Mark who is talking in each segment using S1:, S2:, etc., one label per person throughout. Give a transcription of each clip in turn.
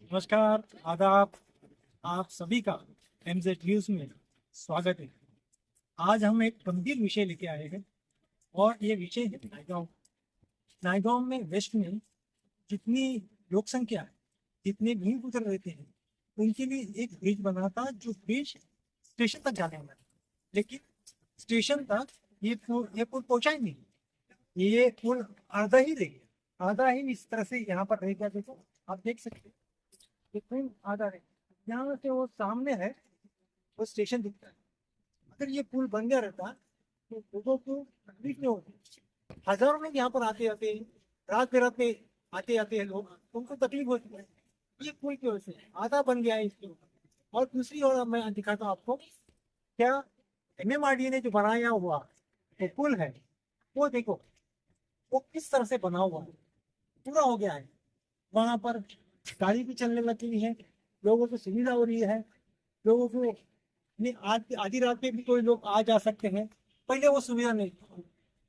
S1: नमस्कार, आदाब। आप सभी का एमजेड न्यूज़ में स्वागत है। आज हम एक गंभीर विषय लेके आए हैं और ये विषय है नायगांव। नायगांव में वेस्ट में जितनी लोक संख्या है, जितने भी गुजर रहते हैं, उनके लिए एक ब्रिज बना था, जो ब्रिज स्टेशन तक जाने वाला था। लेकिन स्टेशन तक ये पुल पहुंचा ही नहीं। ये पुल आधा ही रह गया, आधा ही इस तरह से यहाँ पर रह गया। देखो, आप देख सकते हैं, ये पुल आधा रह गया। यहाँ से वो सामने है, वो स्टेशन दिखता है। अगर ये पुल बन गया रहता तो लोगों को तकलीफ नहीं होती। हजारों लोग यहाँ पर आते आते, रात बेरात में आते आते हैं लोग, उनको तकलीफ होती है। ये पुल की वजह से आधा बन गया है इसके ऊपर। और दूसरी ओर मैं दिखाता हूँ आपको, क्या एमएमआरडीए ने जो बनाया हुआ वो पुल है, वो देखो वो किस तरह से बना हुआ है। पूरा हो गया है, वहां पर गाड़ी भी चलने लगी है, लोगों को सुविधा हो रही है। लोगों को आज आधी रात में भी कोई लोग आ जा सकते हैं, पहले वो सुविधा नहीं थी।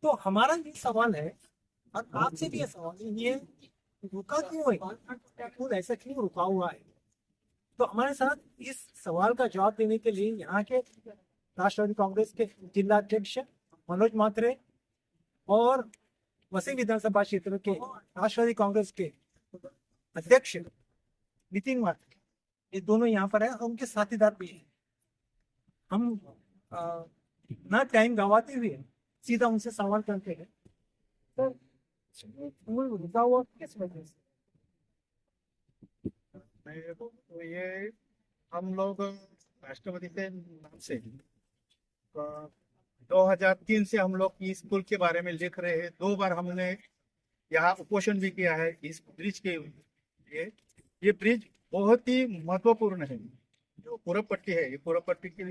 S1: तो हमारा ये सवाल है और आपसे भी ये सवाल है, ये रुका क्यों है, पुल ऐसा क्यों रुका हुआ है? तो हमारे साथ इस सवाल का जवाब देने के लिए यहाँ के राष्ट्रवादी कांग्रेस के जिला अध्यक्ष मनोज म्हात्रे और वसई विधानसभा क्षेत्र के राष्ट्रवादी कांग्रेस के अध्यक्ष नितिन म्हात्रे, ये दोनों यहाँ पर है और उनके साथीदार भी हैं। हम ना टाइम गवाते हुए सीधा उनसे सवाल करते हैं, तो पुल रुका हुआ किस वजह से?
S2: तो ये हम लोग राष्ट्रपति के नाम से 2003 से हम लोग इस पुल के बारे में लिख रहे हैं। 2 बार हमने यहाँ उपोषण भी किया है इस ब्रिज के लिए। ये ब्रिज बहुत ही महत्वपूर्ण है। जो पूरब पट्टी है, ये पूरब पट्टी के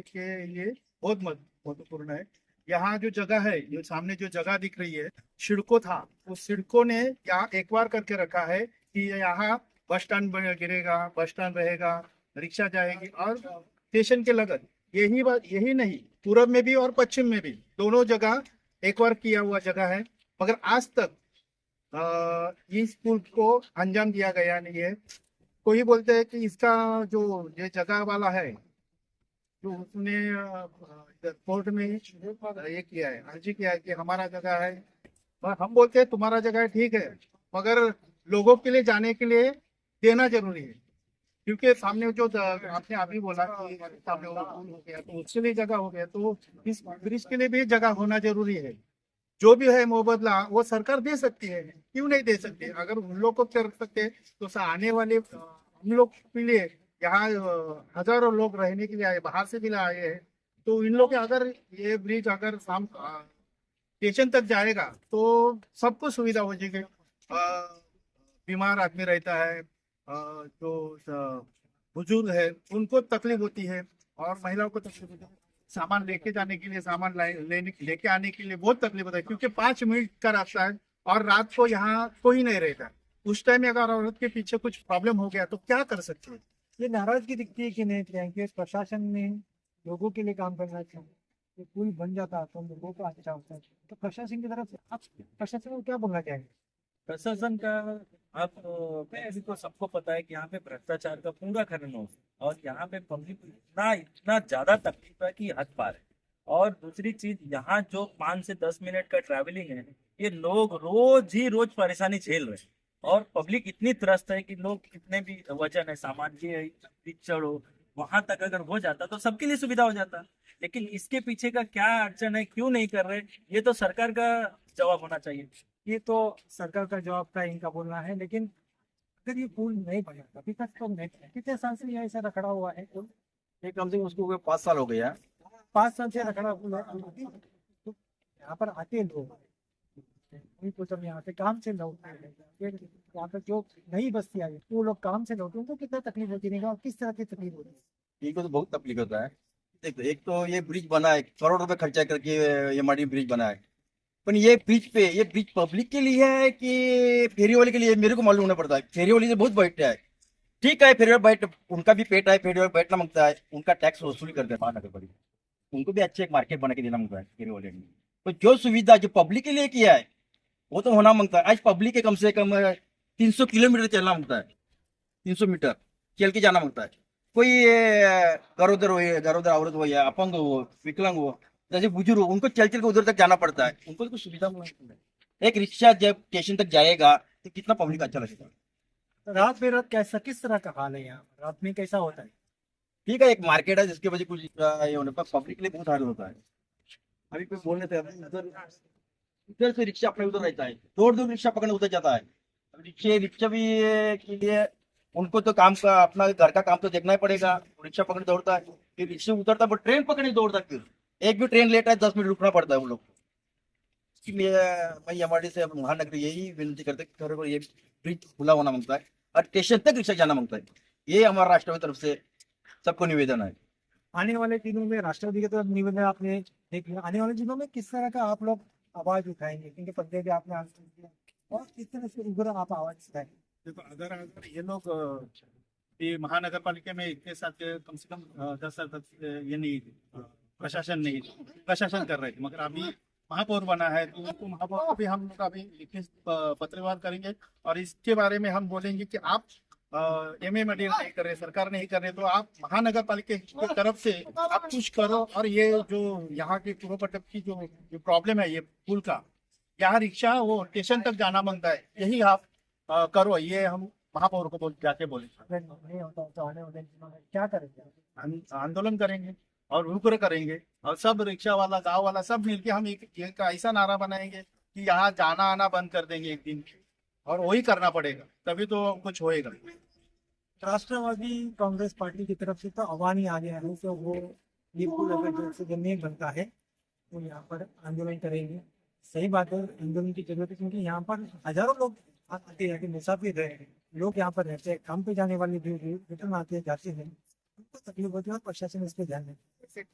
S2: लिए बहुत महत्वपूर्ण है। यहाँ जो जगह है, जो सामने जो जगह दिख रही है, सिडको था, उस सिडको ने यहाँ एक बार करके रखा है कि यहाँ बस स्टैंड गिरेगा, बस स्टैंड रहेगा, रिक्शा जाएगी और स्टेशन के लगत। यही बात, यही नहीं, पूरब में भी और पश्चिम में भी दोनों जगह एक बार किया हुआ जगह है। मगर आज तक इस पुल को अंजाम दिया गया नहीं है। कोई बोलते हैं कि इसका जो ये जगह वाला है, जो उसने कोर्ट में ये किया है, अर्जी किया है कि हमारा जगह है। और हम बोलते हैं तुम्हारा जगह है, ठीक है, मगर लोगों के लिए जाने के लिए देना जरूरी है। क्योंकि सामने जो आपने अभी बोला कि सामने वो पुल हो गया तो उसके लिए जगह हो गया, तो इस ब्रिज के लिए भी जगह होना जरूरी है। जो भी है मुबदला वो सरकार दे सकती है, क्यों नहीं दे सकती? अगर उन लोग को कर सकते हैं तो आने वाले हम लोग के लिए यहाँ हजारों लोग रहने के लिए आए, बाहर से भी आए हैं। तो इन लोग के अगर ये ब्रिज अगर स्टेशन तक जाएगा तो सबको सुविधा हो जाएगी। बीमार आदमी रहता है, जो बुजुर्ग है, उनको तकलीफ होती है और महिलाओं को तकलीफ होती है। सामान लेके जाने के लिए, सामान लेके आने के लिए बहुत तकलीफ होता है, क्योंकि 5 मिनट का रास्ता है और रात को यहाँ कोई नहीं रहता। उस टाइम में अगर औरत के पीछे कुछ प्रॉब्लम हो गया तो क्या कर सकते हैं?
S1: ये नाराजगी दिखती है कि नहीं प्रियंका, प्रशासन ने लोगों के लिए काम करना चाहिए। ये पुल बन जाता तो लोगों को अच्छा होता है। तो प्रशासन की तरफ से आप प्रशासन को क्या बोलना चाहेंगे?
S3: प्रशासन का आप पहले तो सबको पता है कि यहाँ पे भ्रष्टाचार का पूरा खनन हो और यहाँ पे पब्लिक इतना इतना ज्यादा तकलीफ है कि हद पार है। और दूसरी चीज, यहाँ जो 5 से 10 मिनट का ट्रैवलिंग है, ये लोग रोज परेशानी झेल रहे हैं। और पब्लिक इतनी त्रस्त है कि लोग कितने भी वजन है सामान ये चढ़ो वहां तक अगर हो जाता तो सबके लिए सुविधा हो जाता। लेकिन इसके पीछे का क्या अड़चन है, क्यों नहीं कर रहे, ये तो सरकार का जवाब होना चाहिए।
S1: ये तो सरकार का जवाब था, इनका बोलना है। लेकिन अगर ये पुल नहीं बना, अभी तक तो नहीं, कितने साल से ये ऐसा रखड़ा हुआ है पुल?
S4: ये कम से कम उसको 5 साल हो गया।
S1: 5 साल से रखड़ा पुल है। तो यहाँ पर आते हैं लोग, तो जब यहाँ से काम से लौटते हैं, फिर यहाँ पर जो नई बस्ती आई वो लोग काम से लौटे, उनको कितना तकलीफ होती है और किस तरह की तकलीफ होती है?
S4: इनको तो बहुत तकलीफ होता है। एक तो ये ब्रिज बना है, करोड़ रुपए खर्चा करके ये मडी ब्रिज बना है। पर ये ब्रिज पब्लिक के लिए है कि फेरी वाले के लिए, मेरे को मालूम होना पड़ता है। फेरी वाले से बहुत बैठता है, ठीक है, फेरी वाले बैठ, उनका भी पेट है, फेरी वाले बैठना मांगता है, उनका टैक्स वसूली करते हैं महानगर पालिका। उनको भी अच्छे एक मार्केट बना के देना मांगता है फेरी वाले ने। तो जो सुविधा जो पब्लिक के लिए किया है वो तो होना मांगता है। आज पब्लिक के कम से कम 300 किलोमीटर चलना मांगता है, 300 मीटर। चल के जाना पड़ता है। कोई गरोदर हो, गरोदर औरत हो या अपंग हो, विकलांग हो, जैसे बुजुर्ग हो, उनको चल चल के उधर तक जाना पड़ता है। उनको कुछ सुविधा नहीं है। एक रिक्शा जब स्टेशन तक जाएगा तो कितना पब्लिक अच्छा लगेगा।
S1: रात बेरात कैसा, किस तरह का हाल है यहाँ रात में, कैसा होता है?
S4: ठीक है, एक मार्केट है जिसके वजह कुछ ये होने पर पब्लिक के लिए बहुत हार्ड होता है। अभी कोई बोलने थे उधर, इधर से रिक्शा अपने उधर रहता है, दौड़ दौड़ रिक्शा पकड़ने उधर जाता है। अब रिक्शे रिक्शा भी के लिए उनको तो काम का अपना घर का काम तो देखना ही पड़ेगा। रिक्शा पकड़ने दौड़ता है, फिर रिक्शे उतरता है, वो ट्रेन पकड़ने दौड़ता है। फिर एक भी ट्रेन लेट है 10 मिनट रुकना पड़ता है उन लोग को। इसलिए मैं एमआरडी से महानगर यही विनती करते कि थोड़े को ये ब्रिज खुला होना मांगता है और स्टेशन तक रिक्शा जाना मांगता है। ये हमारा राष्ट्र की तरफ से सबको निवेदन है।
S1: आने वाले दिनों में राष्ट्रपति के तरफ निवेदन आपने देख लिया, आने वाले दिनों में किस तरह का आप लोग आवाज उठाएंगे, क्योंकि पहले भी आपने आंसर दिया, और किस तरह से उधर आप आवाज उठाएंगे?
S2: देखो, अगर अगर ये लोग ये महानगर पालिका में इतने साथ कम से कम 10 साल तक ये नहीं प्रशासन कर रहे थे, मगर अभी महापौर बना है तो उनको महापौर को भी हम लोग अभी लिखित पत्रव्यवहार करेंगे और इसके बारे में हम बोलेंगे कि आप एमएमडी नहीं कर रहे, सरकार नहीं कर रहे, तो आप महानगर पालिका की तरफ से आप कुछ करो। और ये जो यहाँ के पूर्व पट्टप की जो प्रॉब्लम है, ये पुल का, यहाँ रिक्शा वो स्टेशन तक जाना मांगता है, यही आप करो। ये हम महापौर को जाके बोले,
S1: अगर नहीं होता तो आने वाले दिनों में क्या करेंगे?
S2: आंदोलन करेंगे और उग्र करेंगे और सब रिक्शा वाला, गांव वाला सब मिलके हम एक ऐसा नारा बनाएंगे कि यहाँ जाना आना बंद कर देंगे एक दिन, और वही करना पड़ेगा, तभी तो कुछ होएगा।
S1: राष्ट्रवादी कांग्रेस पार्टी की तरफ से तो आह्वान ही आ गया है, तो वो ये पुल अगर जल्द से जल्द नहीं बनता है तो यहाँ पर आंदोलन करेंगे। सही बात है, आंदोलन की जरूरत है, क्योंकि यहाँ पर हजारों लोग आते हैं, मुसाफिर रहे हैं, लोग यहाँ पर रहते हैं, काम पे जाने वाले भी रिटर्न आते हैं, जाते हैं, उनको तकलीफ होती है और प्रशासन इस पर ध्यान देते हैं।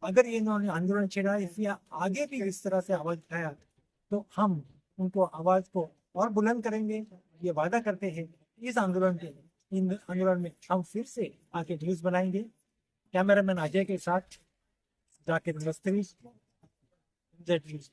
S1: अगर ये इन्होंने आंदोलन छेड़ा, इसलिए आगे भी इस तरह से आवाज उठाया, तो हम उनको आवाज को और बुलंद करेंगे, ये वादा करते हैं। इस आंदोलन में हम फिर से आके न्यूज बनाएंगे। कैमरामैन अजय के साथ जाकिर मिस्त्री, जेड न्यूज।